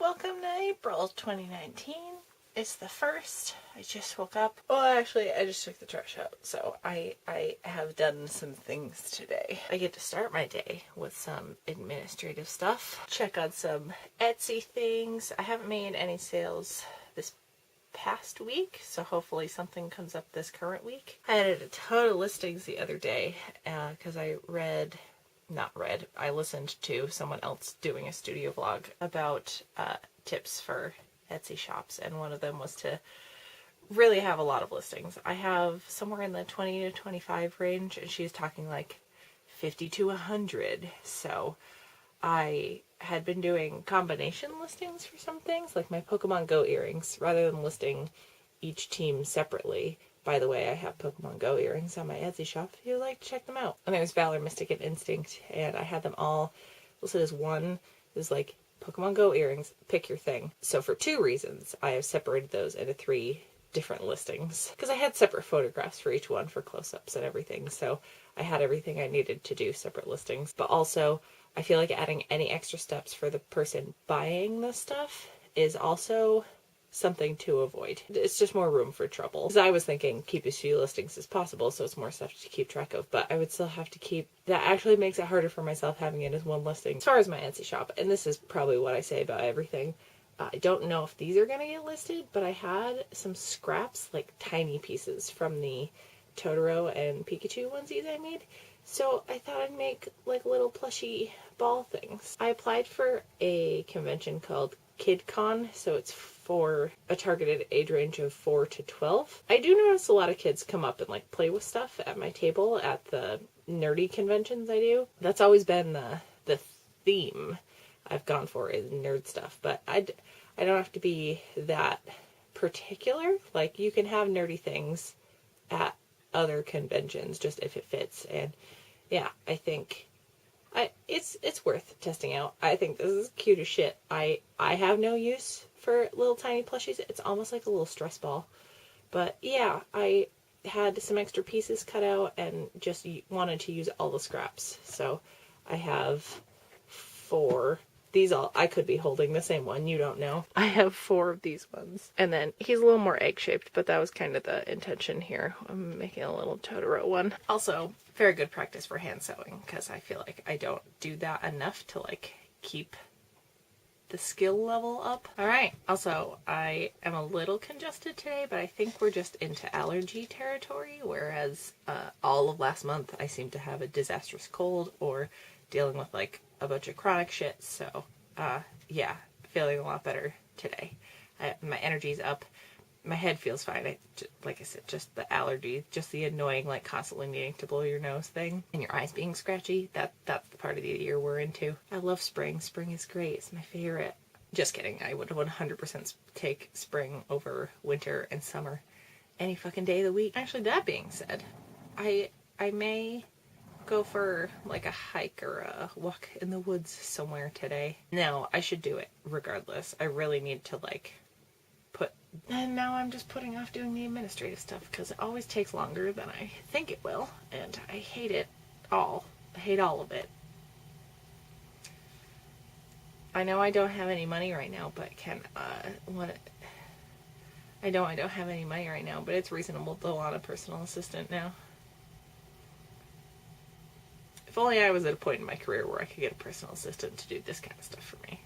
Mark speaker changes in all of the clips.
Speaker 1: Welcome to April 2019. It's the 1st. I just woke up. Well, actually, I just took the trash out, so I have done some things today. I get to start my day with some administrative stuff. Check on some Etsy things. I haven't made any sales this past week, so hopefully something comes up this current week. I added a ton of listings the other day because I listened to someone else doing a studio vlog about tips for Etsy shops, and one of them was to really have a lot of listings. I have somewhere in the 20 to 25 range, and she's talking like 50 to 100. So I had been doing combination listings for some things, like my Pokemon Go earrings, rather than listing each team separately. By the way, I have Pokemon Go earrings on my Etsy shop if you would like to check them out. And there's Valor, Mystic, and Instinct, and I had them all listed as one. It was like Pokemon Go earrings, pick your thing. So for 2 reasons, I have separated those into 3 different listings. Because I had separate photographs for each one for close-ups and everything, so I had everything I needed to do separate listings. But also, I feel like adding any extra steps for the person buying the stuff is also something to avoid. It's just more room for trouble. Because I was thinking keep as few listings as possible, so it's more stuff to keep track of, but I would still have to keep... That actually makes it harder for myself having it as one listing. As far as my Etsy shop, and this is probably what I say about everything, I don't know if these are going to get listed, but I had some scraps, like tiny pieces from the Totoro and Pikachu onesies I made, so I thought I'd make like little plushy ball things. I applied for a convention called KidCon, so it's for a targeted age range of 4 to 12. I do notice a lot of kids come up and like play with stuff at my table at the nerdy conventions I do. That's always been the theme I've gone for, is nerd stuff, but I don't have to be that particular. Like, you can have nerdy things at other conventions just if it fits. And yeah, I think it's worth testing out. I think this is cute as shit. I have no use for little tiny plushies. It's almost like a little stress ball. But yeah, I had some extra pieces cut out and just wanted to use all the scraps. So I have 4. These all, I could be holding the same one, you don't know. I have 4 of these ones. And then he's a little more egg-shaped, but that was kind of the intention here. I'm making a little Totoro one. Also, very good practice for hand sewing, because I feel like I don't do that enough to like keep the skill level up. Alright, also, I am a little congested today, but I think we're just into allergy territory, whereas all of last month I seemed to have a disastrous cold or dealing with like a bunch of chronic shit. So yeah, feeling a lot better today. My energy's up. My head feels fine. Like I said, just the allergy, just the annoying, like constantly needing to blow your nose thing, and your eyes being scratchy. That's the part of the year we're into. I love spring. Spring is great. It's my favorite. Just kidding. I would 100% take spring over winter and summer any fucking day of the week. Actually, that being said, I may go for like a hike or a walk in the woods somewhere today. No, I should do it regardless. I really need to like and now I'm just putting off doing the administrative stuff because it always takes longer than I think it will, and I hate it all. I hate all of it. I know I don't have any money right now, but I don't have any money right now, but it's reasonable to want a personal assistant now. If only I was at a point in my career where I could get a personal assistant to do this kind of stuff for me.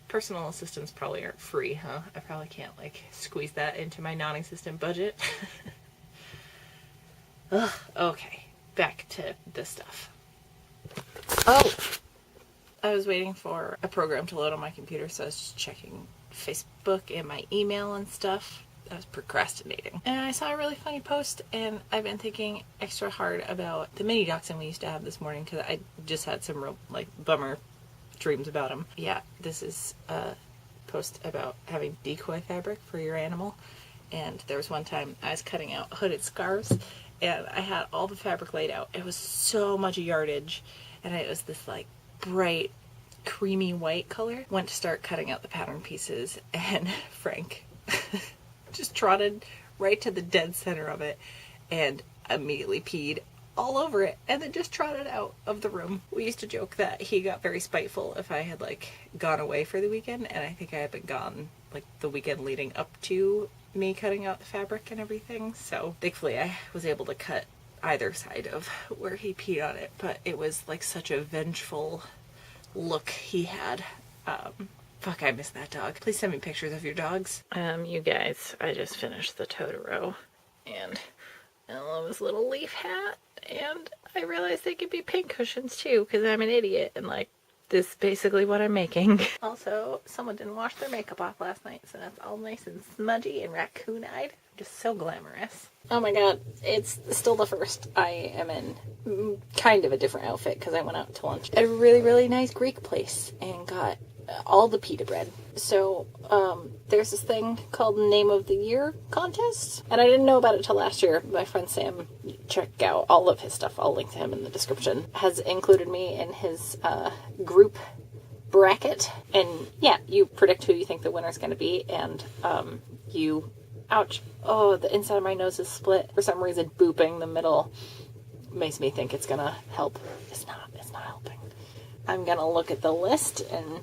Speaker 1: Personal assistants probably aren't free, huh? I probably can't, like, squeeze that into my non-existent budget. Ugh, okay. Back to this stuff. Oh! I was waiting for a program to load on my computer, so I was just checking Facebook and my email and stuff. I was procrastinating. And I saw a really funny post, and I've been thinking extra hard about the mini dachshund we used to have this morning, because I just had some real, like, bummer dreams about him. Yeah, this is a post about having decoy fabric for your animal. And there was one time I was cutting out hooded scarves, and I had all the fabric laid out. It was so much yardage, and it was this like bright creamy white color. Went to start cutting out the pattern pieces, and Frank just trotted right to the dead center of it and immediately peed all over it and then just trotted out of the room. We used to joke that he got very spiteful if I had like gone away for the weekend, and I think I had been gone like the weekend leading up to me cutting out the fabric and everything. So thankfully I was able to cut either side of where he peed on it, but it was like such a vengeful look he had. Fuck, I miss that dog. Please send me pictures of your dogs. You guys, I just finished the Totoro, and I love his little leaf hat, and I realized they could be pink cushions too, because I'm an idiot, and like, this is basically what I'm making. Also, someone didn't wash their makeup off last night, so that's all nice and smudgy and raccoon-eyed. Just so glamorous. Oh my god, it's still the first. I am in kind of a different outfit because I went out to lunch at a really, really nice Greek place and got all the pita bread. So, there's this thing called Name of the Year contest, and I didn't know about it till last year. My friend Sam, check out all of his stuff, I'll link to him in the description, has included me in his group bracket, and yeah, you predict who you think the winner's going to be, and you, ouch, oh, the inside of my nose is split. For some reason, booping the middle makes me think it's going to help. It's not helping. I'm going to look at the list and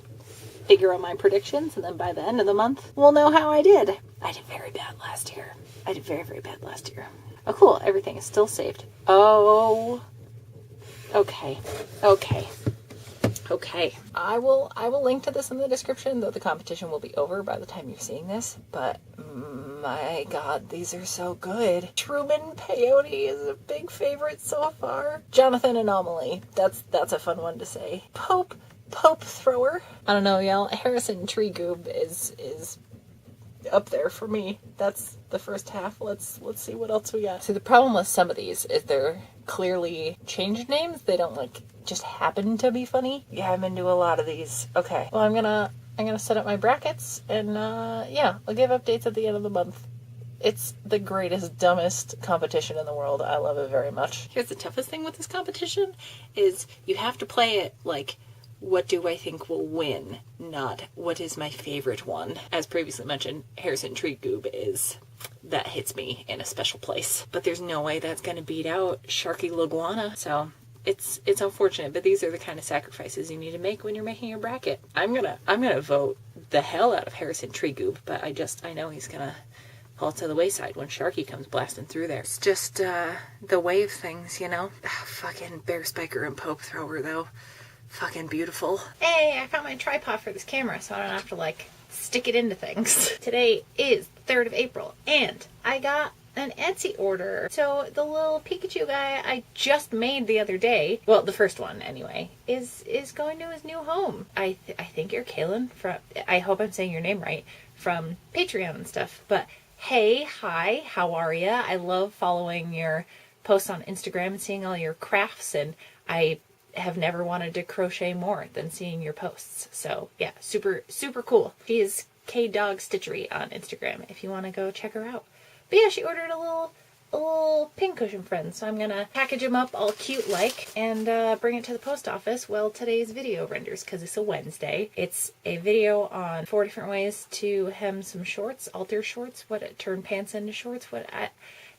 Speaker 1: figure out my predictions, and then by the end of the month, we'll know how I did. I did very bad last year. I did very, very bad last year. Oh, cool. Everything is still saved. Oh, okay. I will link to this in the description, though the competition will be over by the time you're seeing this, but my god, these are so good. Truman Peyote is a big favorite so far. Jonathan Anomaly. That's a fun one to say. Pope Thrower. I don't know, y'all. Harrison Tree Goob is up there for me. That's the first half. Let's see what else we got. See, the problem with some of these is they're clearly changed names. They don't like just happen to be funny. Yeah, I'm into a lot of these. Okay. Well, I'm gonna set up my brackets, and yeah, I'll give updates at the end of the month. It's the greatest, dumbest competition in the world. I love it very much. Here's the toughest thing with this competition is you have to play it like, what do I think will win, not what is my favorite one. As previously mentioned, Harrison Tree Goob that hits me in a special place. But there's no way that's going to beat out Sharky Laguana. So it's unfortunate, but these are the kind of sacrifices you need to make when you're making your bracket. I'm gonna vote the hell out of Harrison Tree Goob, but I know he's gonna fall to the wayside when Sharky comes blasting through there. It's just the way of things, you know. Fucking Bear Spiker and Pope Thrower though. Fucking beautiful. Hey, I found my tripod for this camera so I don't have to like stick it into things. Today is 3rd of April and I got an Etsy order. So the little Pikachu guy I just made the other day, well, the first one anyway, is going to his new home. I think you're Kaylin from, I hope I'm saying your name right, from Patreon and stuff. But hey, hi, how are ya? I love following your posts on Instagram and seeing all your crafts, and I have never wanted to crochet more than seeing your posts. So yeah, super, super cool. She is K-Dog Stitchery on Instagram if you want to go check her out. But yeah, she ordered a little pincushion friend, so I'm gonna package him up all cute like and bring it to the post office while today's video renders, because it's a Wednesday. It's a video on 4 different ways to hem some shorts, alter shorts, turn pants into shorts.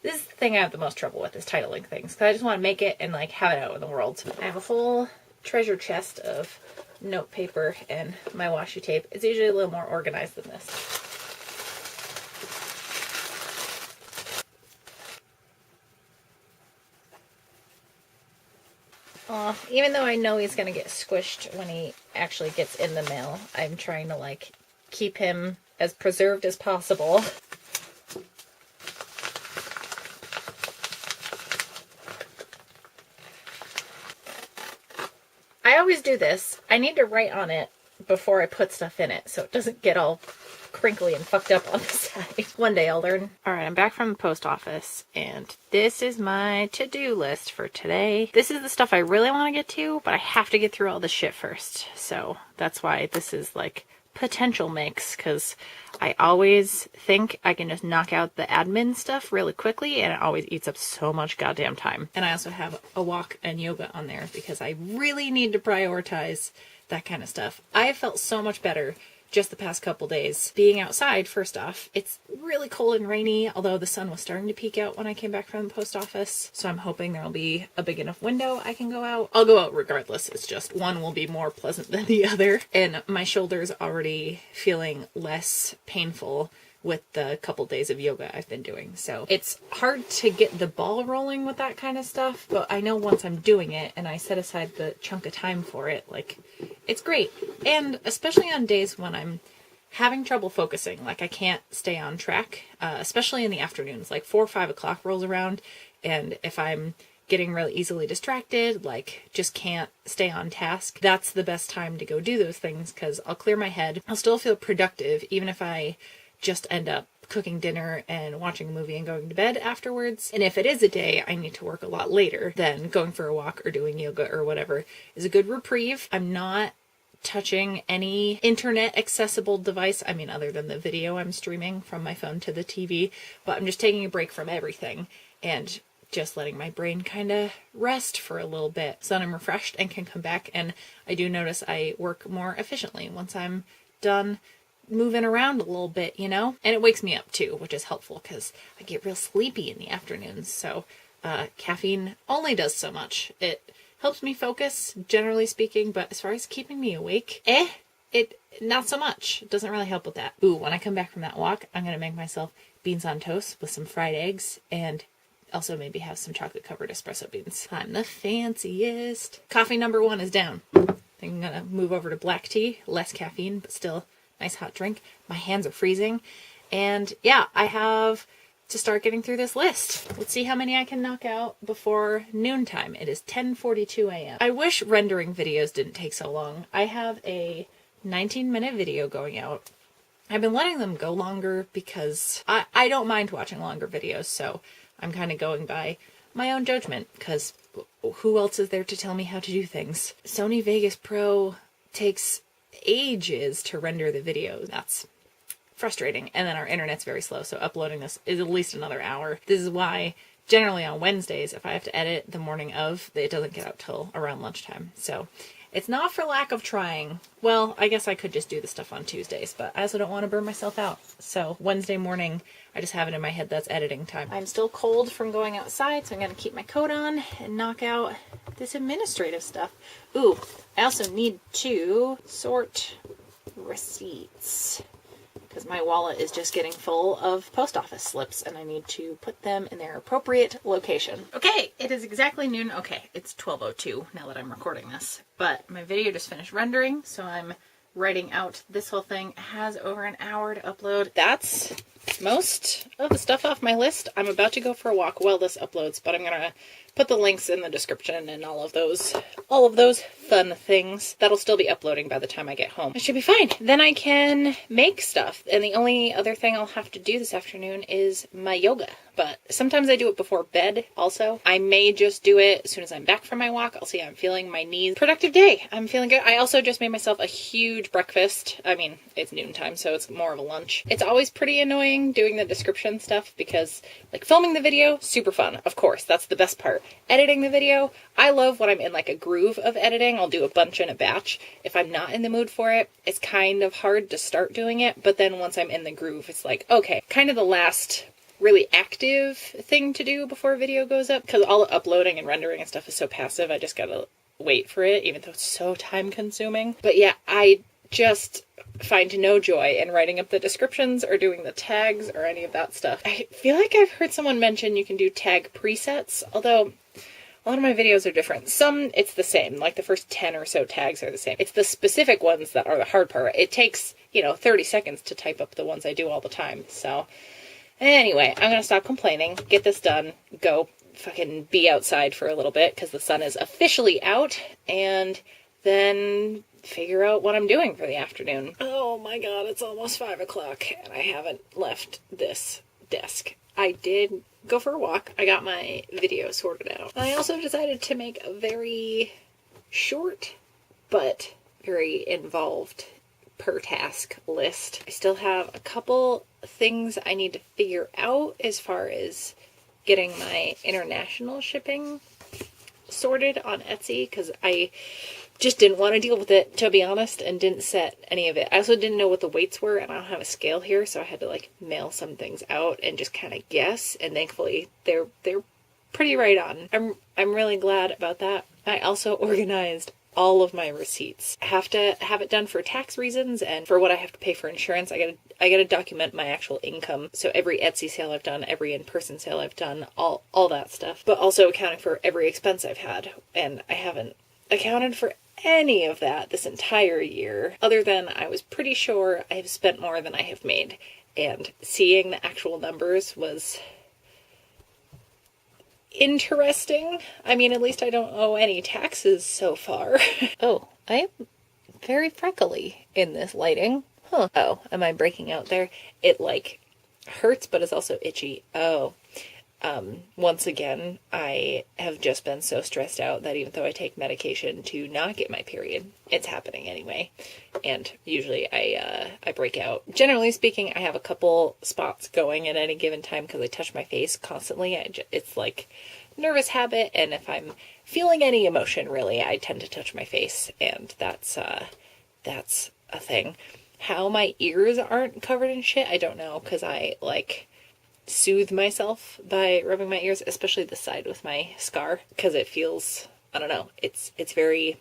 Speaker 1: This is the thing I have the most trouble with, is titling things, because I just want to make it and like have it out in the world. I have a whole treasure chest of note paper and my washi tape. It's usually a little more organized than this. Even though I know he's going to get squished when he actually gets in the mail, I'm trying to like keep him as preserved as possible. I always do this. I need to write on it before I put stuff in it so it doesn't get all crinkly and fucked up on the side. One day I'll learn. Alright, I'm back from the post office, and this is my to-do list for today. This is the stuff I really want to get to, but I have to get through all this shit first. So that's why this is like potential mix, because I always think I can just knock out the admin stuff really quickly, and it always eats up so much goddamn time. And I also have a walk and yoga on there because I really need to prioritize that kind of stuff. I felt so much better just the past couple days. Being outside, first off, it's really cold and rainy, although the sun was starting to peek out when I came back from the post office. So I'm hoping there'll be a big enough window I can go out. I'll go out regardless. It's just one will be more pleasant than the other. And my shoulder's already feeling less painful with the couple days of yoga I've been doing. So it's hard to get the ball rolling with that kind of stuff, but I know once I'm doing it and I set aside the chunk of time for it, like, it's great. And especially on days when I'm having trouble focusing, like I can't stay on track, especially in the afternoons, like 4 or 5 o'clock rolls around, and if I'm getting really easily distracted, like just can't stay on task, that's the best time to go do those things, because I'll clear my head. I'll still feel productive, even if I just end up cooking dinner and watching a movie and going to bed afterwards. And if it is a day I need to work a lot later, then going for a walk or doing yoga or whatever is a good reprieve. I'm not touching any internet accessible device, I mean, other than the video I'm streaming from my phone to the TV, but I'm just taking a break from everything and just letting my brain kind of rest for a little bit so that I'm refreshed and can come back. And I do notice I work more efficiently once I'm done moving around a little bit, you know? And it wakes me up too, which is helpful because I get real sleepy in the afternoons. So caffeine only does so much. It helps me focus, generally speaking, but as far as keeping me awake, it not so much. It doesn't really help with that. Ooh, when I come back from that walk, I'm going to make myself beans on toast with some fried eggs and also maybe have some chocolate covered espresso beans. I'm the fanciest. Coffee number 1 is down. I think I'm going to move over to black tea, less caffeine, but still nice hot drink. My hands are freezing. And yeah, I have to start getting through this list. Let's see how many I can knock out before noontime. It is 10:42 a.m. I wish rendering videos didn't take so long. I have a 19-minute video going out. I've been letting them go longer because I don't mind watching longer videos, so I'm kind of going by my own judgment, because who else is there to tell me how to do things? Sony Vegas Pro takes ages to render the video. That's frustrating. And then our internet's very slow, so uploading this is at least another hour. This is why generally on Wednesdays, if I have to edit the morning of, it doesn't get out till around lunchtime. So it's not for lack of trying. Well, I guess I could just do the stuff on Tuesdays, but I also don't want to burn myself out. So Wednesday morning, I just have it in my head that's editing time. I'm still cold from going outside, so I'm going to keep my coat on and knock out this administrative stuff. Ooh, I also need to sort receipts, because my wallet is just getting full of post office slips and I need to put them in their appropriate location. Okay, it is exactly noon. Okay, it's 12:02 now that I'm recording this, but my video just finished rendering, so I'm writing out this whole thing. It has over an hour to upload. That's most of the stuff off my list. I'm about to go for a walk while this uploads, but I'm gonna put the links in the description and all of those fun things. That'll still be uploading by the time I get home. It should be fine. Then I can make stuff, and the only other thing I'll have to do this afternoon is my yoga. But sometimes I do it before bed also. I may just do it as soon as I'm back from my walk. I'll see how I'm feeling, my knees. Productive day. I'm feeling good. I also just made myself a huge breakfast. I mean, it's noontime, so it's more of a lunch. It's always pretty annoying doing the description stuff because, like, filming the video, super fun. Of course, that's the best part. Editing the video, I love when I'm in like a groove of editing. I'll do a bunch in a batch. If I'm not in the mood for it, it's kind of hard to start doing it. But then once I'm in the groove, it's like, okay, kind of the last really active thing to do before a video goes up, because all the uploading and rendering and stuff is so passive. I just gotta wait for it, even though it's so time consuming. But yeah, I just find no joy in writing up the descriptions or doing the tags or any of that stuff. I feel like I've heard someone mention you can do tag presets, although a lot of my videos are different. Some, it's the same, like the first 10 or so tags are the same. It's the specific ones that are the hard part. It takes, 30 seconds to type up the ones I do all the time. So anyway, I'm gonna stop complaining, get this done, go fucking be outside for a little bit because the sun is officially out, and then figure out what I'm doing for the afternoon. Oh my god, it's almost 5 o'clock and I haven't left this desk. I did go for a walk. I got my video sorted out. I also decided to make a very short but very involved per task list. I still have a couple things I need to figure out as far as getting my international shipping sorted on Etsy, because I
Speaker 2: just didn't want to deal with it, to be honest, and didn't set any of it. I also didn't know what the weights were, and I don't have a scale here, so I had to like mail some things out and just kind of guess, and thankfully they're pretty right on. I'm really glad about that. I also organized all of my receipts. I have to have it done for tax reasons and for what I have to pay for insurance. I gotta document my actual income. So every Etsy sale I've done, every in-person sale I've done, all that stuff. But also accounting for every expense I've had. And I haven't accounted for any of that this entire year, other than I was pretty sure I have spent more than I have made. And seeing the actual numbers was interesting. I mean, at least I don't owe any taxes so far. Oh, I am very freckly in this lighting. Huh. Oh, am I breaking out there? It like hurts, but it's also itchy. Oh. Once again, I have just been so stressed out that even though I take medication to not get my period, it's happening anyway. And usually I break out. Generally speaking, I have a couple spots going at any given time because I touch my face constantly. It's like nervous habit, and if I'm feeling any emotion, really, I tend to touch my face, and that's a thing. How my ears aren't covered in shit, I don't know, because I like soothe myself by rubbing my ears, especially the side with my scar, because it feels, I don't know, it's very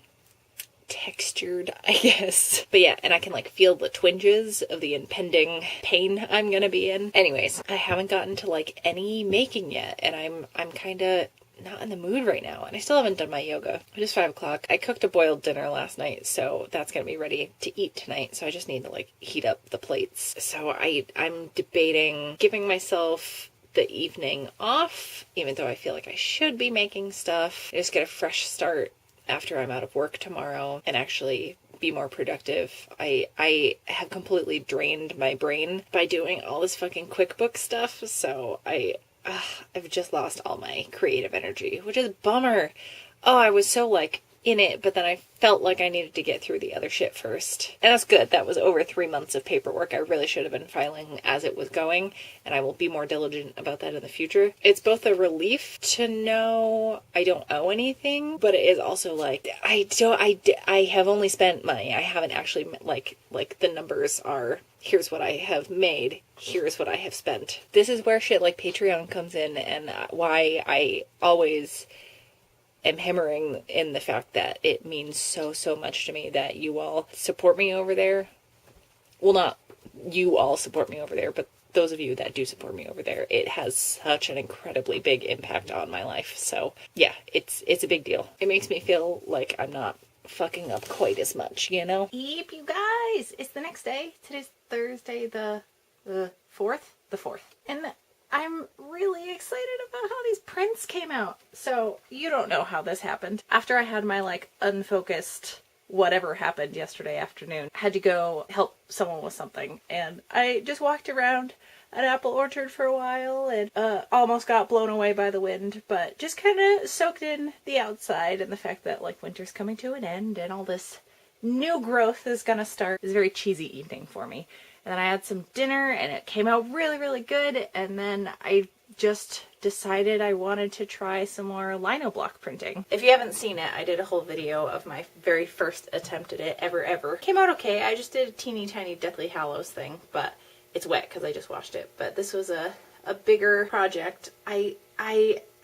Speaker 2: textured, I guess. But yeah, and I can like feel the twinges of the impending pain I'm gonna be in. Anyways, I haven't gotten to like any making yet, and I'm kind of not in the mood right now, and I still haven't done my yoga. It is 5 o'clock. I cooked a boiled dinner last night, so that's gonna be ready to eat tonight, so I just need to like heat up the plates. So I'm debating giving myself the evening off, even though I feel like I should be making stuff. I just get a fresh start after I'm out of work tomorrow and actually be more productive. I have completely drained my brain by doing all this fucking QuickBooks stuff, so I've just lost all my creative energy, which is a bummer. Oh, I was so like in it, but then I felt like I needed to get through the other shit first. And that's good. That was over 3 months of paperwork. I really should have been filing as it was going, and I will be more diligent about that in the future. It's both a relief to know I don't owe anything, but it is also like, I have only spent money. I haven't actually, like the numbers are, here's what I have made, here's what I have spent. This is where shit like Patreon comes in, and why I always am hammering in the fact that it means so much to me that you all support me over there. Well, not you all support me over there, but those of you that do support me over there. It has such an incredibly big impact on my life. So yeah, it's a big deal. It makes me feel like I'm not fucking up quite as much, you know?
Speaker 1: Yep, you guys, it's the next day. Today's Thursday, the 4th? The 4th. And I'm really excited about how these prints came out. So, you don't know how this happened. After I had my, like, unfocused whatever happened yesterday afternoon, I had to go help someone with something. And I just walked around an apple orchard for a while and almost got blown away by the wind, but just kind of soaked in the outside and the fact that, like, winter's coming to an end and all this new growth is gonna start. It's a very cheesy evening for me. And then I had some dinner and it came out really, really good. And then I just decided I wanted to try some more lino block printing. If you haven't seen it, I did a whole video of my very first attempt at it ever. Came out okay. I just did a teeny tiny Deathly Hallows thing, but it's wet because I just washed it. But this was a bigger project. I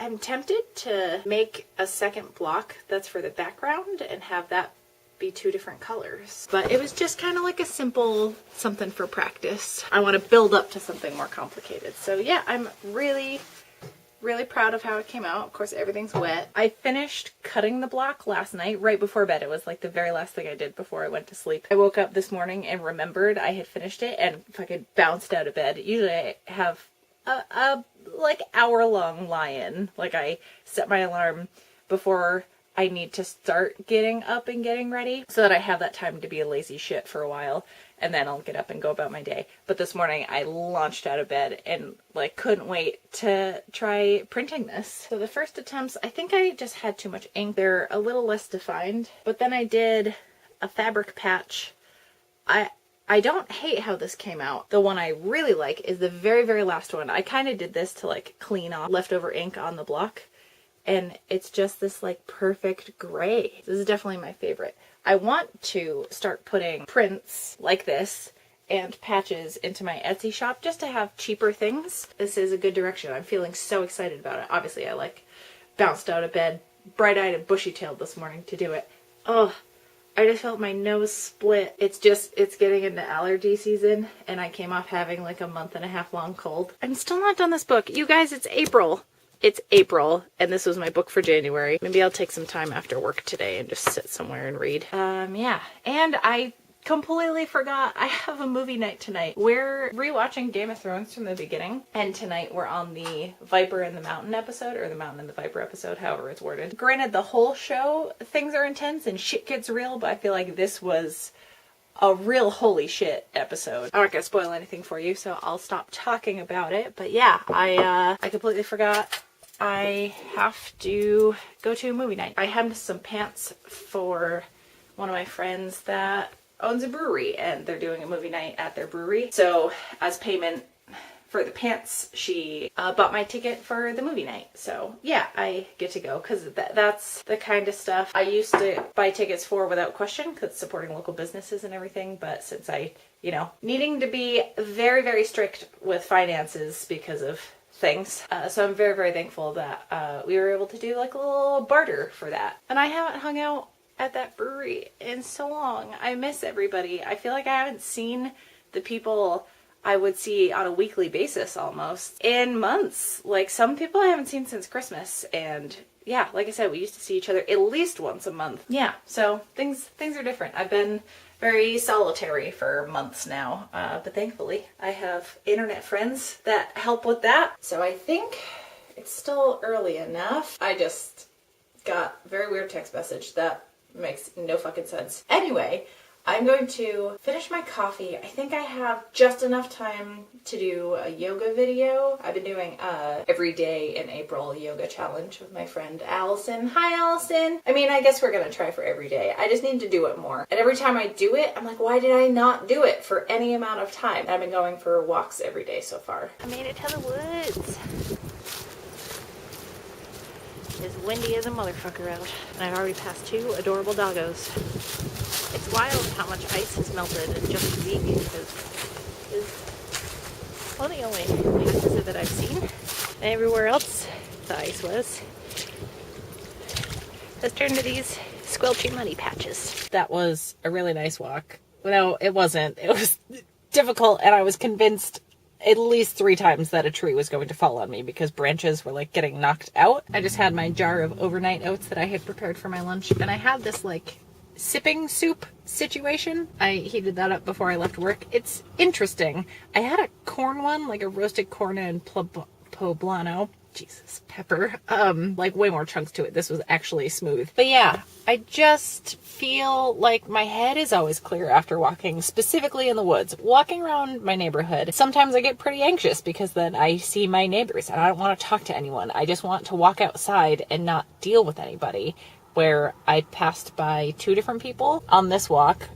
Speaker 1: am tempted to make a second block that's for the background and have that be 2 different colors, but it was just kind of like a simple something for practice. I want to build up to something more complicated. So yeah, I'm really proud of how it came out. Of course, everything's wet. I finished cutting the block last night right before bed. It was like the very last thing I did before I went to sleep. I woke up this morning and remembered I had finished it and fucking bounced out of bed. Usually I have a like hour-long lie-in. Like I set my alarm before I need to start getting up and getting ready so that I have that time to be a lazy shit for a while, and then I'll get up and go about my day. But this morning I launched out of bed and like couldn't wait to try printing this. So the first attempts, I think I just had too much ink. They're a little less defined, but then I did a fabric patch. I don't hate how this came out. The one I really like is the very last one. I kind of did this to like clean off leftover ink on the block. and it's just this like perfect gray. This is definitely my favorite. I want to start putting prints like this and patches into my Etsy shop just to have cheaper things. This is a good direction. I'm feeling so excited about it. Obviously, I like bounced out of bed, bright-eyed and bushy-tailed this morning to do it. Oh, I just felt my nose split. It's getting into allergy season, and I came off having like a month and a half long cold. I'm still not done this book. You guys, it's April. It's April, and this was my book for January. Maybe I'll take some time after work today and just sit somewhere and read. Yeah. And I completely forgot I have a movie night tonight. We're rewatching Game of Thrones from the beginning, and tonight we're on the Viper and the Mountain episode, or the Mountain and the Viper episode, however it's worded. Granted, the whole show, things are intense and shit gets real, but I feel like this was a real holy shit episode. I'm not gonna spoil anything for you, so I'll stop talking about it. But yeah, I completely forgot I have to go to a movie night. I hemmed some pants for one of my friends that owns a brewery, and they're doing a movie night at their brewery. So as payment for the pants, she bought my ticket for the movie night. So yeah, I get to go, because that's the kind of stuff I used to buy tickets for without question, because supporting local businesses and everything. But since I, needing to be very, very strict with finances because of things. So I'm very, very thankful that we were able to do like a little barter for that. And I haven't hung out at that brewery in so long. I miss everybody. I feel like I haven't seen the people I would see on a weekly basis almost in months. Like some people I haven't seen since Christmas. And yeah, like I said, we used to see each other at least once a month. Yeah, so things are different. I've been very solitary for months now, but thankfully I have internet friends that help with that. So I think it's still early enough. I just got a very weird text message that makes no fucking sense. Anyway, I'm going to finish my coffee. I think I have just enough time to do a yoga video. I've been doing every day in April yoga challenge with my friend Allison. Hi, Allison. I mean, I guess we're gonna try for every day. I just need to do it more. And every time I do it, I'm like, why did I not do it for any amount of time? And I've been going for walks every day so far. I made it to the woods. It's windy as a motherfucker out, and I've already passed 2 adorable doggos. It's wild how much ice has melted in just a week, because it's one of the only patches that I've seen. And everywhere else the ice has turned to these squelchy muddy patches. That was a really nice walk. No, it wasn't. It was difficult, and I was convinced at least 3 times that a tree was going to fall on me because branches were like getting knocked out. I just had my jar of overnight oats that I had prepared for my lunch, and I had this like sipping soup situation. I heated that up before I left work. It's interesting. I had a corn one, like a roasted corn and poblano. Jesus, pepper. Like way more chunks to it. This was actually smooth. But yeah, I just feel like my head is always clear after walking, specifically in the woods. Walking around my neighborhood, sometimes I get pretty anxious because then I see my neighbors and I don't want to talk to anyone. I just want to walk outside and not deal with anybody. Where I passed by 2 different people on this walk,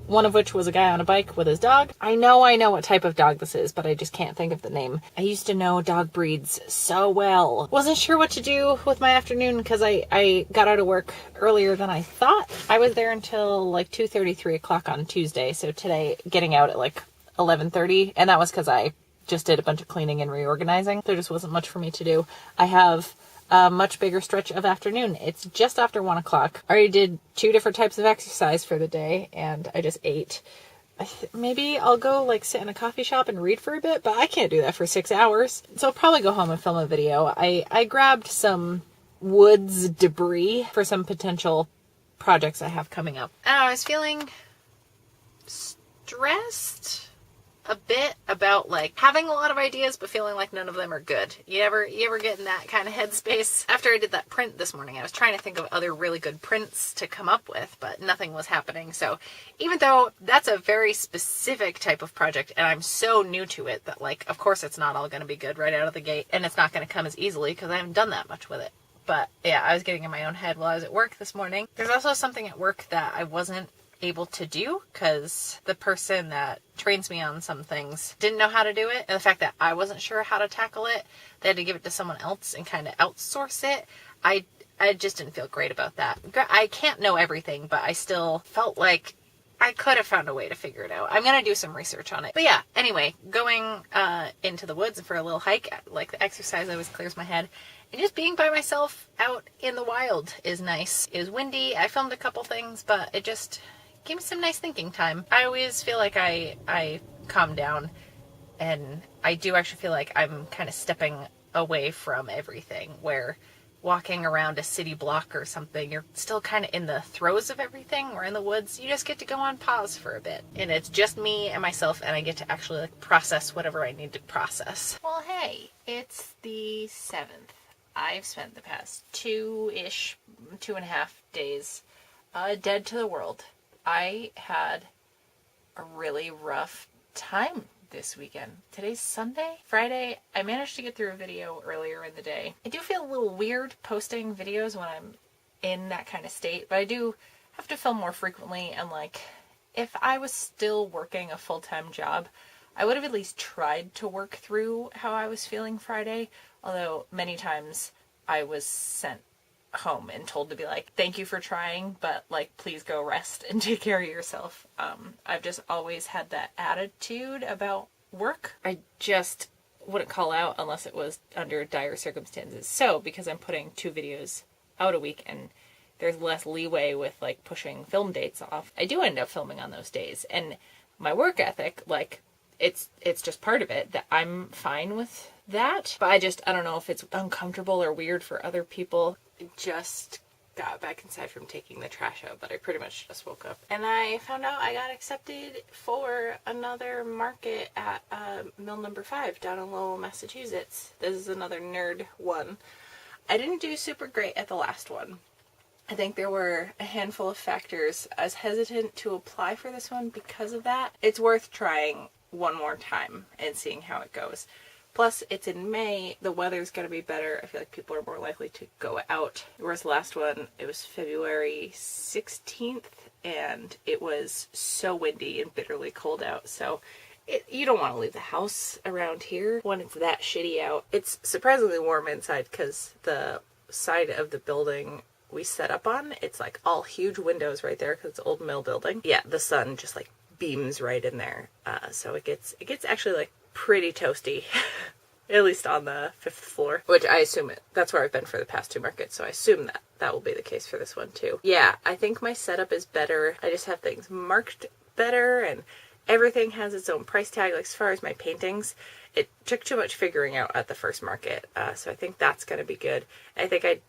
Speaker 1: one of which was a guy on a bike with his dog. I know what type of dog this is, but I just can't think of the name. I used to know dog breeds so well. Wasn't sure what to do with my afternoon because I got out of work earlier than I thought. I was there until like 2:30, 3 o'clock on Tuesday. So today, getting out at like 11:30, and that was because I just did a bunch of cleaning and reorganizing. There just wasn't much for me to do. I have a much bigger stretch of afternoon. It's just after 1 o'clock. I already did 2 different types of exercise for the day, and I just ate. Maybe I'll go like sit in a coffee shop and read for a bit, but I can't do that for 6 hours. So I'll probably go home and film a video. I grabbed some woods debris for some potential projects I have coming up. I was feeling stressed a bit about like having a lot of ideas but feeling like none of them are good. You ever get in that kind of headspace? After I did that print this morning, I was trying to think of other really good prints to come up with, but nothing was happening. So even though that's a very specific type of project and I'm so new to it that like of course it's not all going to be good right out of the gate, and it's not going to come as easily because I haven't done that much with it. But yeah, I was getting in my own head while I was at work this morning. There's also something at work that I wasn't able to do because the person that trains me on some things didn't know how to do it, and the fact that I wasn't sure how to tackle it, they had to give it to someone else and kind of outsource it.
Speaker 2: I just didn't feel great about that. I can't know everything, but I still felt like I could have found a way to figure it out. I'm going to do some research on it. But yeah, anyway, going into the woods for a little hike, like the exercise always clears my head. And just being by myself out in the wild is nice. It was windy. I filmed a couple things, but it just gave me some nice thinking time. I always feel like I calm down, and I do actually feel like I'm kind of stepping away from everything, where walking around a city block or something, you're still kind of in the throes of everything. Or in the woods, you just get to go on pause for a bit. And it's just me and myself, and I get to actually like process whatever I need to process. Well, hey, it's the 7th. I've spent the past 2.5 days dead to the world. I had a really rough time this weekend. Today's Sunday? Friday, I managed to get through a video earlier in the day. I do feel a little weird posting videos when I'm in that kind of state, but I do have to film more frequently, and like, if I was still working a full-time job, I would have at least tried to work through how I was feeling Friday, although many times I was sent home and told to be like, thank you for trying, but like, please go rest and take care of yourself. I've just always had that attitude about work. I just wouldn't call out unless it was under dire circumstances. So because I'm putting 2 videos out a week and there's less leeway with like pushing film dates off, I do end up filming on those days. And my work ethic, like, it's just part of it, that I'm fine with that. But I don't know if it's uncomfortable or weird for other people. Just got back inside from taking the trash out, but I pretty much just woke up. And I found out I got accepted for another market at Mill number 5 down in Lowell, Massachusetts. This is another nerd one. I didn't do super great at the last one. I think there were a handful of factors. I was hesitant to apply for this one because of that. It's worth trying one more time and seeing how it goes. Plus, it's in May, the weather's going to be better. I feel like people are more likely to go out. Whereas the last one, it was February 16th, and it was so windy and bitterly cold out. So you don't want to leave the house around here when it's that shitty out. It's surprisingly warm inside because the side of the building we set up on, it's like all huge windows right there because it's an old mill building. Yeah, the sun just like beams right in there. So it gets actually like pretty toasty, at least on the 5th floor, which I assume that's where I've been for the past 2 markets, so I assume that will be the case for this one too. Yeah, I think my setup is better. I just have things marked better, and everything has its own price tag. Like, as far as my paintings, it took too much figuring out at the first market, so I think that's going to be good. I think I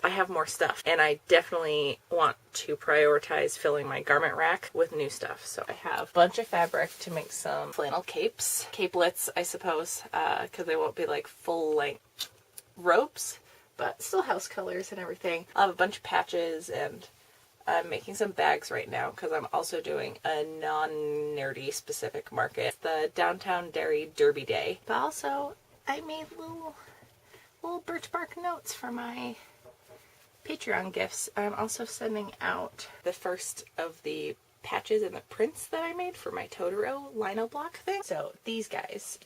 Speaker 2: have more stuff, and I definitely want to prioritize filling my garment rack with new stuff. So I have a bunch of fabric to make some flannel capes, capelets, I suppose, because they won't be like full length robes, but still house colors and everything. I'll have a bunch of patches, and I'm making some bags right now because I'm also doing a non-nerdy specific market, the Londonderry Derby Day. But also, I made little birch bark notes for my Patreon gifts. I'm also sending out the first of the patches and the prints that I made for my Totoro lino block thing. So these guys,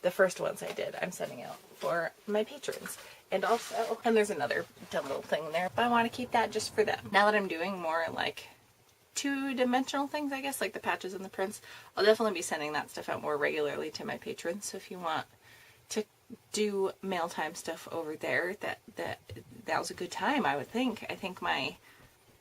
Speaker 2: the first ones I did, I'm sending out for my patrons. And there's another dumb little thing in there, but I want to keep that just for them. Now that I'm doing more like 2-dimensional things, I guess, like the patches and the prints, I'll definitely be sending that stuff out more regularly to my patrons. So if you want to do mail time stuff over there, that was a good time, I would think. I think my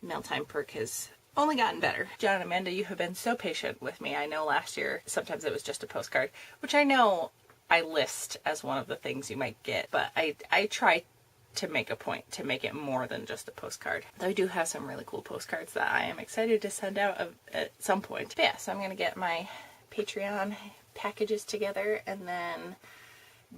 Speaker 2: mail time perk has only gotten better. John and Amanda, you have been so patient with me. I know last year sometimes it was just a postcard, which I know I list as one of the things you might get, but I try to make a point to make it more than just a postcard. Though I do have some really cool postcards that I am excited to send out at some point. But yeah, so I'm going to get my Patreon packages together and then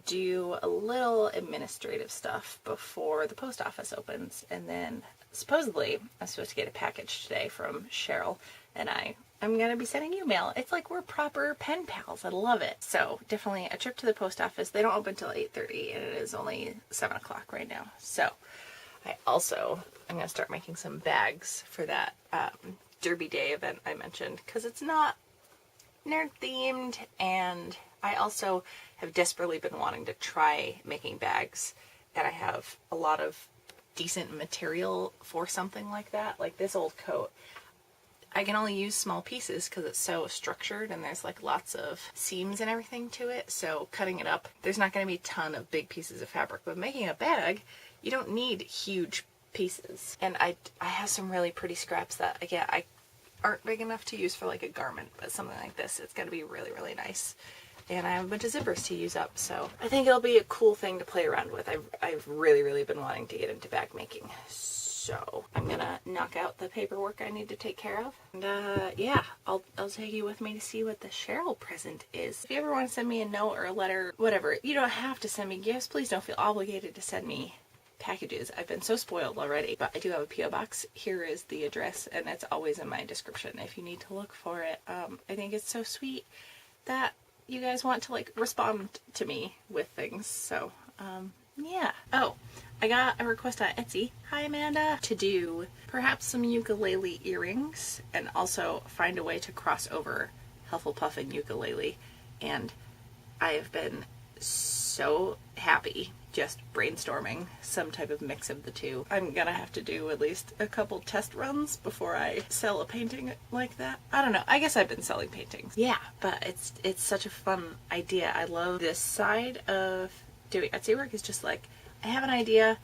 Speaker 2: do a little administrative stuff before the post office opens. And then supposedly I'm supposed to get a package today from Cheryl, and I'm going to be sending you mail. It's like we're proper pen pals. I love it. So definitely a trip to the post office. They don't open till 8:30 and it is only 7 o'clock right now. So I'm going to start making some bags for that Derby Day event I mentioned, because it's not nerd themed, and I also have desperately been wanting to try making bags, and I have a lot of
Speaker 1: decent material for something like that. Like this old coat, I can only use small pieces because it's so structured and there's like lots of seams and everything to it. So cutting it up, there's not going to be a ton of big pieces of fabric. But making a bag, you don't need huge pieces. And I have some really pretty scraps that, again, aren't big enough to use for like a garment, but something like this, it's going to be really, really nice. And I have a bunch of zippers to use up, so I think it'll be a cool thing to play around with. I've really, really been wanting to get into bag making. So I'm gonna knock out the paperwork I need to take care of. And yeah, I'll take you with me to see what the Cheryl present is. If you ever want to send me a note or a letter, whatever, you don't have to send me gifts. Please don't feel obligated to send me packages. I've been so spoiled already, but I do have a P.O. box. Here is the address, and it's always in my description if you need to look for it. I think it's so sweet that you guys want to like respond to me with things. So yeah. Oh, I got a request on Etsy. Hi Amanda. To do perhaps some ukulele earrings and also find a way to cross over Hufflepuff and ukulele. And I have been so happy just brainstorming some type of mix of the two. I'm gonna have to do at least a couple test runs before I sell a painting like that. I don't know. I guess I've been selling paintings. Yeah, but it's such a fun idea. I love this side of doing Etsy work. Is just like, I have an idea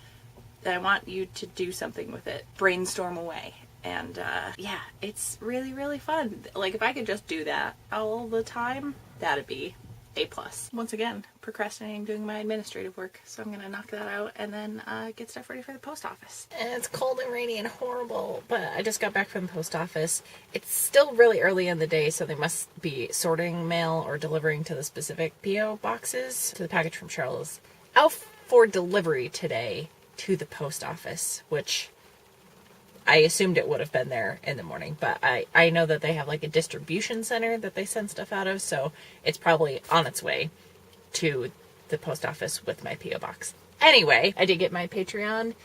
Speaker 1: that I want you to do something with it. Brainstorm away. And yeah, it's really, really fun. Like if I could just do that all the time, that'd be A+. Once again, procrastinating doing my administrative work, so I'm gonna knock that out and then get stuff ready for the post office. And it's cold and rainy and horrible, but I just got back from the post office. It's still really early in the day, so they must be sorting mail or delivering to the specific P.O. boxes. To the package from Cheryl is out for delivery today to the post office, which I assumed it would have been there in the morning, but I know that they have like a distribution center that they send stuff out of, so it's probably on its way to the post office with my P.O. box. Anyway, I did get my Patreon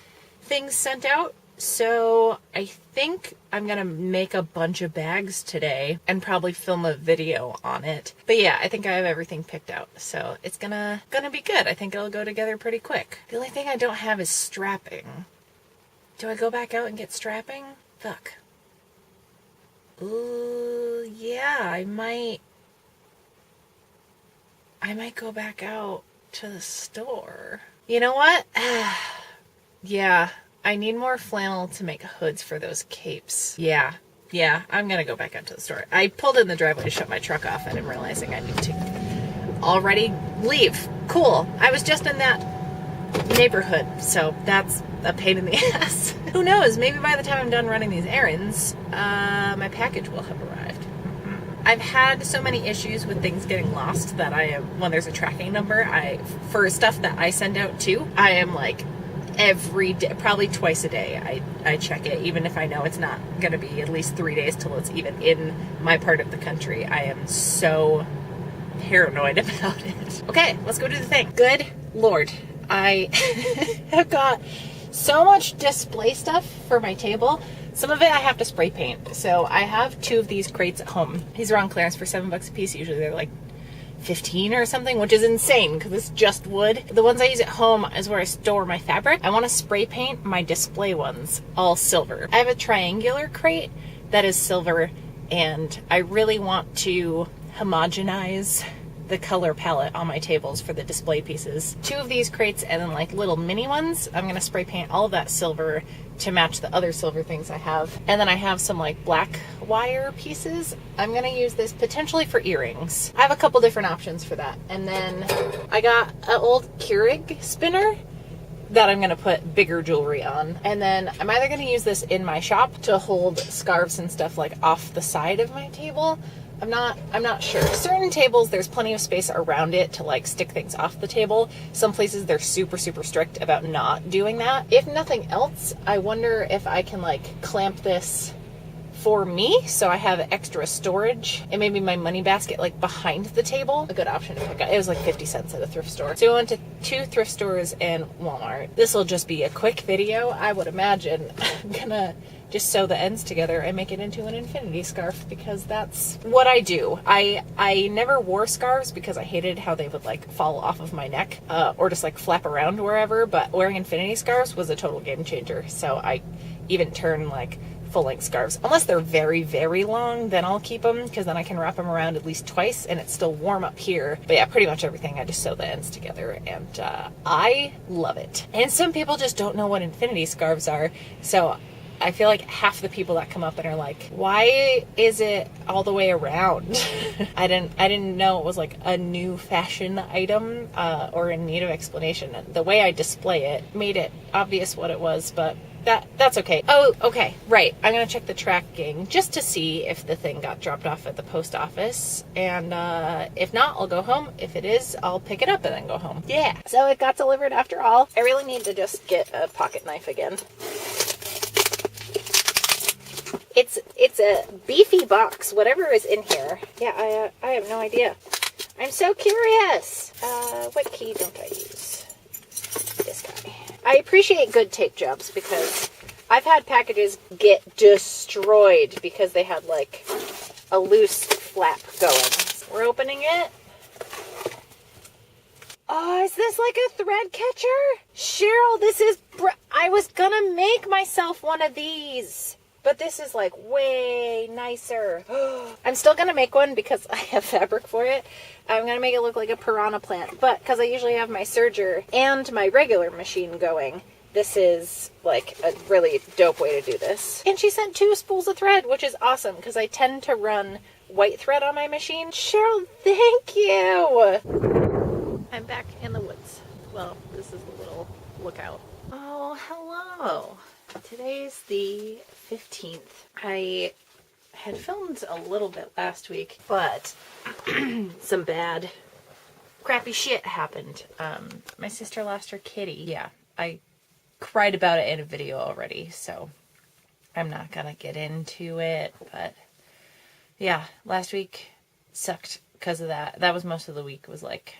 Speaker 1: things sent out, so I think I'm gonna make a bunch of bags today and probably film a video on it. But yeah, I think I have everything picked out, so it's gonna be good. I think it'll go together pretty quick. The only thing I don't have is strapping. Do I go back out and get strapping? Fuck. Ooh, yeah, I might go back out to the store. You know what? Yeah, I need more flannel to make hoods for those capes. Yeah, I'm gonna go back out to the store. I pulled in the driveway to shut my truck off and I'm realizing I need to already leave. Cool. I was just in that neighborhood, so that's a pain in the ass. Who knows, maybe by the time I'm done running these errands, my package will have arrived. I've had so many issues with things getting lost that when there's a tracking number, for stuff that I send out too, I am like every day, probably twice a day, I check it, even if I know it's not gonna be at least 3 days till it's even in my part of the country. I am so paranoid about it. Okay, let's go do the thing. Good Lord. I have got so much display stuff for my table. Some of it I have to spray paint. So I have 2 of these crates at home. These are on clearance for $7 a piece. Usually they're like 15 or something, which is insane because it's just wood. The ones I use at home is where I store my fabric. I want to spray paint my display ones all silver. I have a triangular crate that is silver, and I really want to homogenize the color palette on my tables for the display pieces. 2 of these crates and then like little mini ones, I'm gonna spray paint all of that silver to match the other silver things I have. And then I have some like black wire pieces. I'm gonna use this potentially for earrings. I have a couple different options for that. And then I got an old Keurig spinner that I'm gonna put bigger jewelry on. And then I'm either gonna use this in my shop to hold scarves and stuff like off the side of my table. I'm not sure. Certain tables, there's plenty of space around it to like stick things off the table. Some places they're super, super strict about not doing that. If nothing else, I wonder if I can like clamp this for me, so I have extra storage, and maybe my money basket like behind the table. A good option to pick up. It was like 50 cents at a thrift store. So we went to 2 thrift stores and Walmart. This will just be a quick video, I would imagine. I'm gonna just sew the ends together and make it into an infinity scarf, because that's what I do. I never wore scarves because I hated how they would like fall off of my neck or just like flap around wherever, but wearing infinity scarves was a total game changer. So I even turn like full-length scarves. Unless they're very, very long, then I'll keep them, because then I can wrap them around at least twice and it's still warm up here. But yeah, pretty much everything, I just sew the ends together, and I love it. And some people just don't know what infinity scarves are, so I feel like half the people that come up and are like, why is it all the way around? I didn't know it was like a new fashion item or in need of explanation. The way I display it made it obvious what it was, but that's okay. Oh, okay, right. I'm gonna check the tracking just to see if the thing got dropped off at the post office, and if not, I'll go home. If it is, I'll pick it up and then go home. Yeah, so it got delivered after all. I really need to just get a pocket knife again. It's a beefy box, whatever is in here. Yeah, I have no idea. I'm so curious. What key don't I use? This guy. I appreciate good tape jobs, because I've had packages get destroyed because they had like a loose flap going. We're opening it. Oh, is this like a thread catcher? Cheryl, this is... I was gonna make myself one of these, but this is like way nicer. I'm still gonna make one because I have fabric for it. I'm gonna make it look like a piranha plant, but because I usually have my serger and my regular machine going, this is like a really dope way to do this. And she sent 2 spools of thread, which is awesome because I tend to run white thread on my machine. Cheryl, thank you. I'm back in the woods. Well, this is the little lookout. Oh, hello. Today's the 15th. I had filmed a little bit last week, but some bad, crappy shit happened. My sister lost her kitty. Yeah, I cried about it in a video already, so I'm not gonna get into it, but yeah, last week sucked because of that. That was most of the week, was like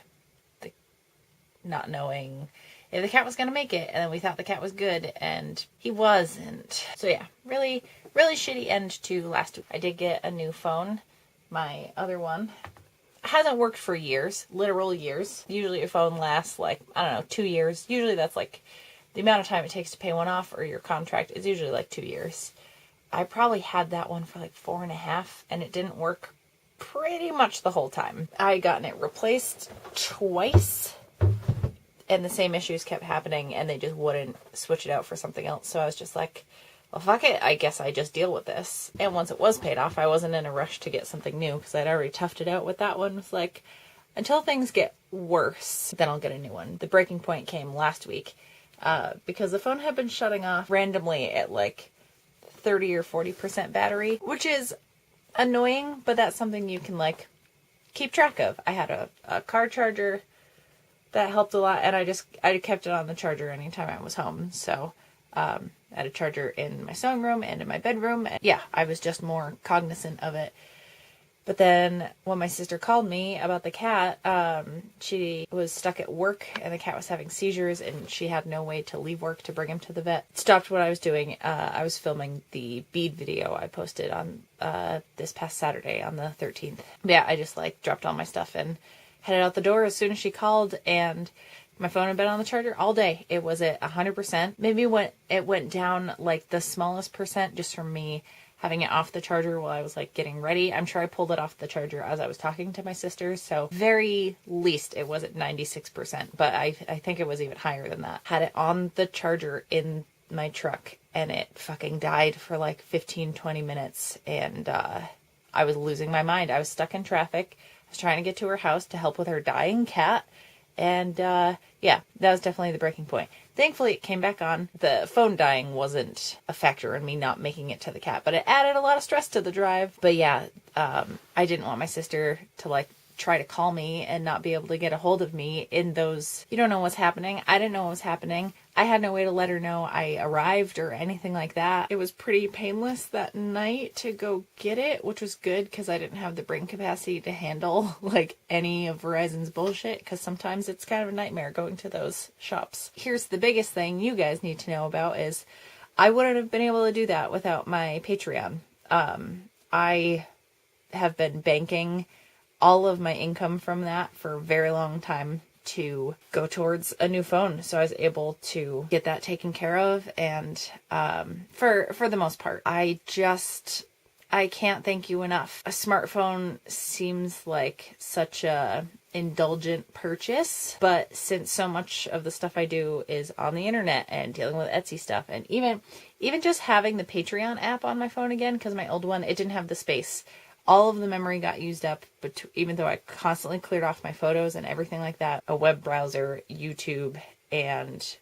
Speaker 1: the not knowing if the cat was gonna make it, and then we thought the cat was good, and he wasn't. So yeah, really, really shitty end to last week. I did get a new phone. My other one hasn't worked for years, literal years. Usually a phone lasts like, I don't know, 2 years. Usually that's like the amount of time it takes to pay one off, or your contract is usually like 2 years. I probably had that one for like 4.5, and it didn't work pretty much the whole time. I had gotten it replaced twice, and the same issues kept happening, and they just wouldn't switch it out for something else. So I was just like, well, fuck it. I guess I just deal with this. And once it was paid off, I wasn't in a rush to get something new, because I'd already toughed it out with that one. It was like, until things get worse, then I'll get a new one. The breaking point came last week, because the phone had been shutting off randomly at like 30 or 40% battery, which is annoying, but that's something you can like keep track of. I had a car charger that helped a lot, and I kept it on the charger anytime I was home. So I had a charger in my sewing room and in my bedroom, and yeah, I was just more cognizant of it. But then when my sister called me about the cat, she was stuck at work and the cat was having seizures, and she had no way to leave work to bring him to the vet. Stopped what I was doing. I was filming the bead video I posted on this past Saturday on the 13th. Yeah, I just like dropped all my stuff and headed out the door as soon as she called, and my phone had been on the charger all day. It was at 100%. Maybe when it went down like the smallest percent just from me having it off the charger while I was like getting ready. I'm sure I pulled it off the charger as I was talking to my sister. So very least it was at 96%, but I think it was even higher than that. Had it on the charger in my truck, and it fucking died for like 15-20 minutes, and I was losing my mind. I was stuck in traffic. I was trying to get to her house to help with her dying cat, and yeah, that was definitely the breaking point. Thankfully, it came back on. The phone dying wasn't a factor in me not making it to the cat, but it added a lot of stress to the drive. But yeah, I didn't want my sister to like try to call me and not be able to get a hold of me in those, you don't know what's happening. I didn't know what was happening. I had no way to let her know I arrived or anything like that. It was pretty painless that night to go get it, which was good because I didn't have the brain capacity to handle like any of Verizon's bullshit, because sometimes it's kind of a nightmare going to those shops. Here's the biggest thing you guys need to know about is I wouldn't have been able to do that without my Patreon. I have been banking all of my income from that for a very long time to go towards a new phone. So I was able to get that taken care of. And for the most part, I can't thank you enough. A smartphone seems like such a indulgent purchase, but since so much of the stuff I do is on the internet and dealing with Etsy stuff, and even just having the Patreon app on my phone again, because my old one, it didn't have the space. All of the memory got used up, but even though I constantly cleared off my photos and everything like that, a web browser, YouTube, and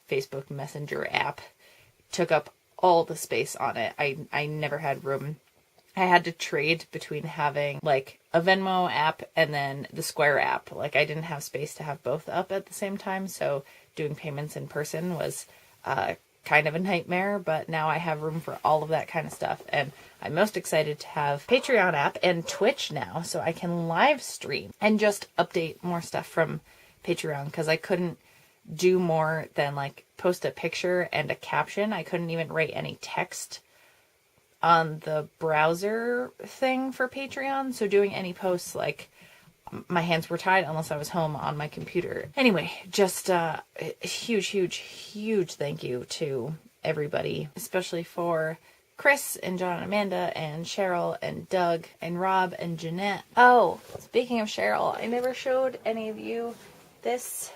Speaker 1: Facebook Messenger app took up all the space on it. I never had room. I had to trade between having like a Venmo app and then the Square app. Like I didn't have space to have both up at the same time, so doing payments in person was kind of a nightmare, but now I have room for all of that kind of stuff. And I'm most excited to have Patreon app and Twitch now, so I can live stream and just update more stuff from Patreon, because I couldn't do more than like post a picture and a caption. I couldn't even write any text on the browser thing for Patreon, so doing any posts, like, my hands were tied unless I was home on my computer. Anyway, just a huge thank you to everybody, especially for Chris and John and Amanda and Cheryl and Doug and Rob and Jeanette. Oh, speaking of Cheryl, I never showed any of you this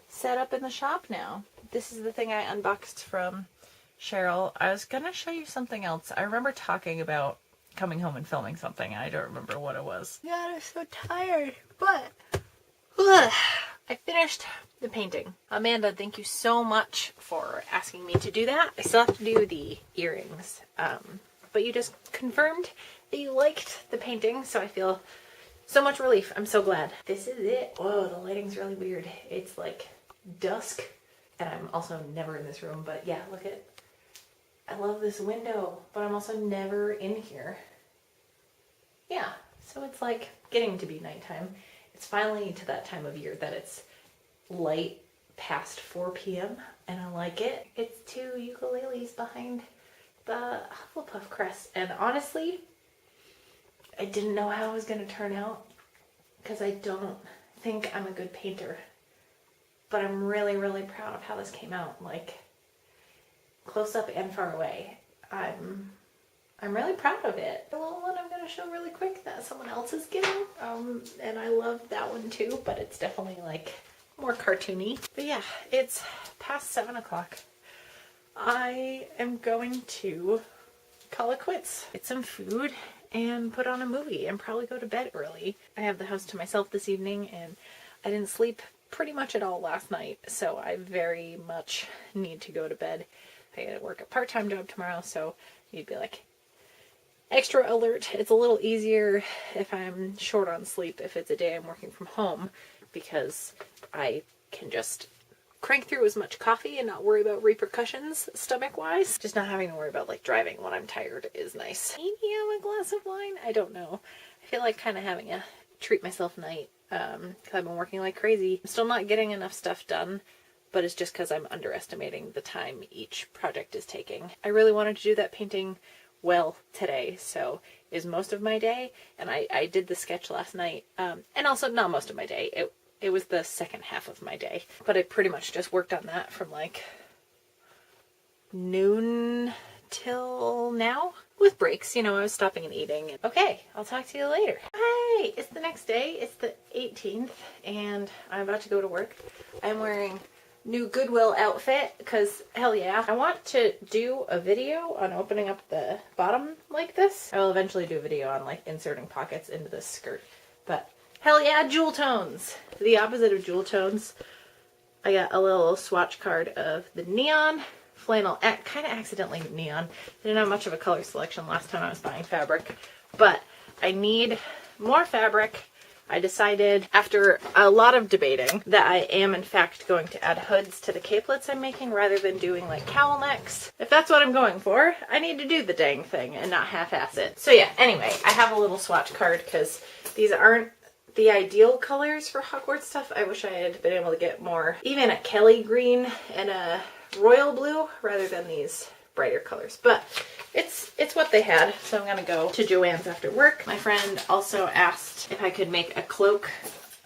Speaker 1: setup in the shop now. This is the thing I unboxed from Cheryl. I was gonna show you something else. I remember talking about coming home and filming something. I don't remember what it was. God, I'm so tired. But I finished the painting. Amanda, thank you so much for asking me to do that. I still have to do the earrings. But you just confirmed that you liked the painting, so I feel so much relief. I'm so glad. This is it. Whoa, the lighting's really weird. It's like dusk, and I'm also never in this room, but yeah, look at, I love this window, but I'm also never in here. Yeah, so it's like getting to be nighttime. It's finally to that time of year that it's light past 4 p.m. and I like it. It's 2 ukuleles behind the Hufflepuff crest, and honestly, I didn't know how it was going to turn out because I don't think I'm a good painter, but I'm really proud of how this came out. Like, close up and far away. I'm really proud of it. The little one I'm going to show really quick that someone else is getting, and I love that one too, but it's definitely like more cartoony. But yeah, it's past 7 o'clock. I am going to call it quits, get some food, and put on a movie and probably go to bed early. I have the house to myself this evening, and I didn't sleep pretty much at all last night, so I very much need to go to bed. I gotta work a part-time job tomorrow, so you'd be like extra alert. It's a little easier if I'm short on sleep if it's a day I'm working from home, because I can just crank through as much coffee and not worry about repercussions stomach-wise. Just not having to worry about like driving when I'm tired is nice. Maybe have a glass of wine? I don't know. I feel like kind of having a treat myself night, because I've been working like crazy. I'm still not getting enough stuff done, but it's just because I'm underestimating the time each project is taking. I really wanted to do that painting well today, so is most of my day, and I did the sketch last night, and also not most of my day, it was the second half of my day, but I pretty much just worked on that from like noon till now, with breaks, you know, I was stopping and eating. Okay, I'll talk to you later. Hi, it's the next day, it's the 18th, and I'm about to go to work. I'm wearing new Goodwill outfit because hell yeah. I want to do a video on opening up the bottom like this. I will eventually do a video on like inserting pockets into this skirt, but hell yeah, jewel tones. The opposite of jewel tones, I got a little swatch card of the neon flannel, kind of accidentally neon. I didn't have much of a color selection last time I was buying fabric, but I need more fabric. I decided after a lot of debating that I am in fact going to add hoods to the capelets I'm making rather than doing like cowl necks. If that's what I'm going for, I need to do the dang thing and not half-ass it. So yeah, anyway, I have a little swatch card because these aren't the ideal colors for Hogwarts stuff. I wish I had been able to get more, even a Kelly green and a royal blue rather than these brighter colors, but it's what they had. So I'm gonna go to Joann's after work. My friend also asked if I could make a cloak,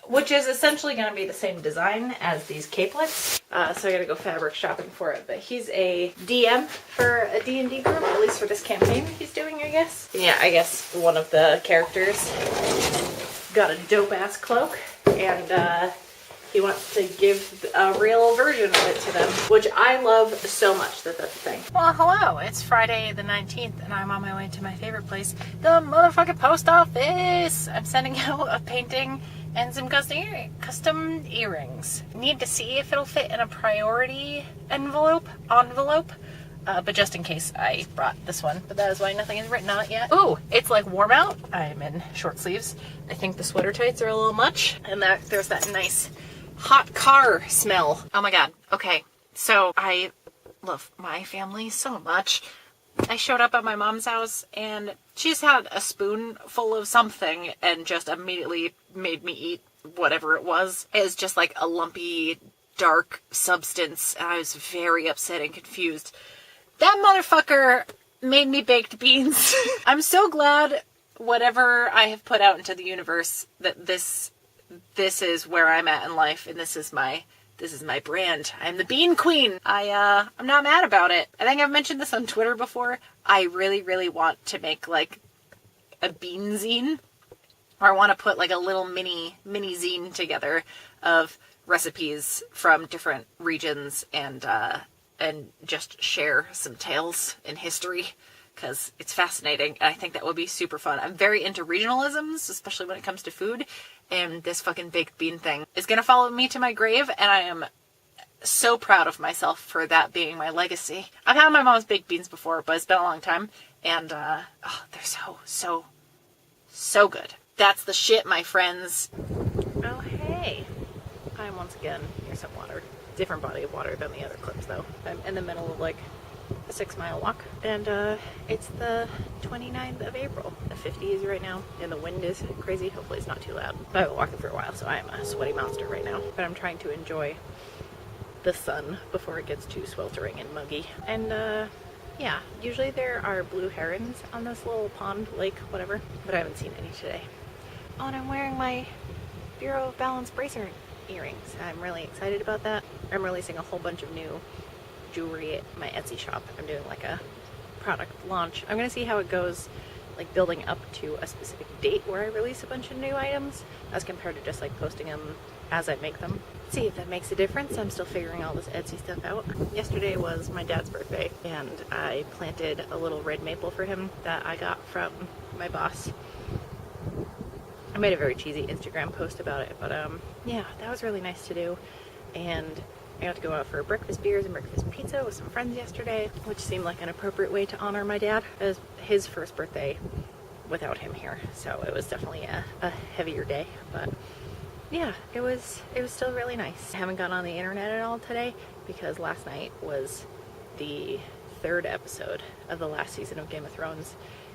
Speaker 1: which is essentially gonna be the same design as these capelets. So I gotta go fabric shopping for it, but he's a DM for a D&D group, at least for this campaign he's doing, I guess. Yeah, I guess one of the characters got a dope ass cloak, and he wants to give a real version of it to them, which I love so much that that's a thing. Well, hello, it's Friday the 19th, and I'm on my way to my favorite place, the motherfucking post office. I'm sending out a painting and some custom earrings. Need to see if it'll fit in a priority envelope, but just in case I brought this one. But that is why nothing is written on it yet. Ooh, it's like warm out. I'm in short sleeves. I think the sweater tights are a little much, and there's that nice hot car smell. Oh my god. Okay, so I love my family so much. I showed up at my mom's house and she's had a spoonful of something and just immediately made me eat whatever it was. It was just like a lumpy, dark substance, and I was very upset and confused. That motherfucker made me baked beans. I'm so glad whatever I have put out into the universe that this is where I'm at in life, and this is my brand. I'm the bean queen. I'm not mad about it. I think I've mentioned this on Twitter before. I really, really want to make like a bean zine, or I want to put like a little mini zine together of recipes from different regions and just share some tales in history, because it's fascinating, and I think that would be super fun. I'm very into regionalisms, especially when it comes to food, and this fucking baked bean thing is gonna follow me to my grave, and I am so proud of myself for that being my legacy. I've had my mom's baked beans before, but it's been a long time, and they're so good. That's the shit, my friends. Oh, hey. I'm once again, here's some water. Different body of water than the other clips, though. I'm in the middle of like a 6-mile walk, and it's the 29th of April. The 50s right now, and the wind is crazy. Hopefully it's not too loud. I've been walking for a while, so I am a sweaty monster right now, but I'm trying to enjoy the sun before it gets too sweltering and muggy. And yeah, usually there are blue herons on this little pond, lake, whatever, but I haven't seen any today. Oh, and I'm wearing my Bureau of Balance bracer earrings. I'm really excited about that. I'm releasing a whole bunch of new jewelry at my Etsy shop. I'm doing like a product launch. I'm gonna see how it goes, like building up to a specific date where I release a bunch of new items as compared to just like posting them as I make them. See if that makes a difference. I'm still figuring all this Etsy stuff out. Yesterday was my dad's birthday, and I planted a little red maple for him that I got from my boss. I made a very cheesy Instagram post about it, but yeah, that was really nice to do. And I got to go out for breakfast beers and breakfast pizza with some friends yesterday, which seemed like an appropriate way to honor my dad. It was his first birthday without him here, so it was definitely a heavier day, but yeah, it was still really nice. I haven't gone on the internet at all today because last night was the 3rd episode of the last season of Game of Thrones,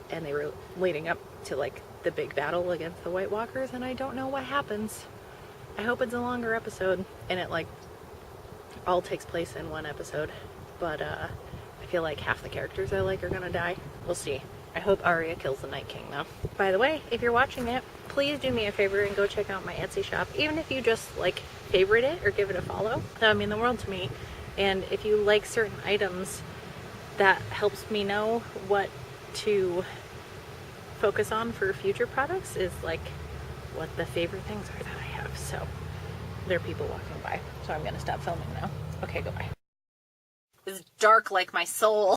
Speaker 1: and they were leading up to like the big battle against the White Walkers, and I don't know what happens. I hope it's a longer episode and it like all takes place in one episode, but I feel like half the characters I like are gonna die. We'll see. I hope Arya kills the Night King though. By the way, if you're watching it, please do me a favor and go check out my Etsy shop. Even if you just like favorite it or give it a follow, that would mean the world to me. And if you like certain items, that helps me know what to focus on for future products, is like what the favorite things are that I have. So there are people walking by, so I'm gonna stop filming now. Okay, goodbye. It's dark like my soul.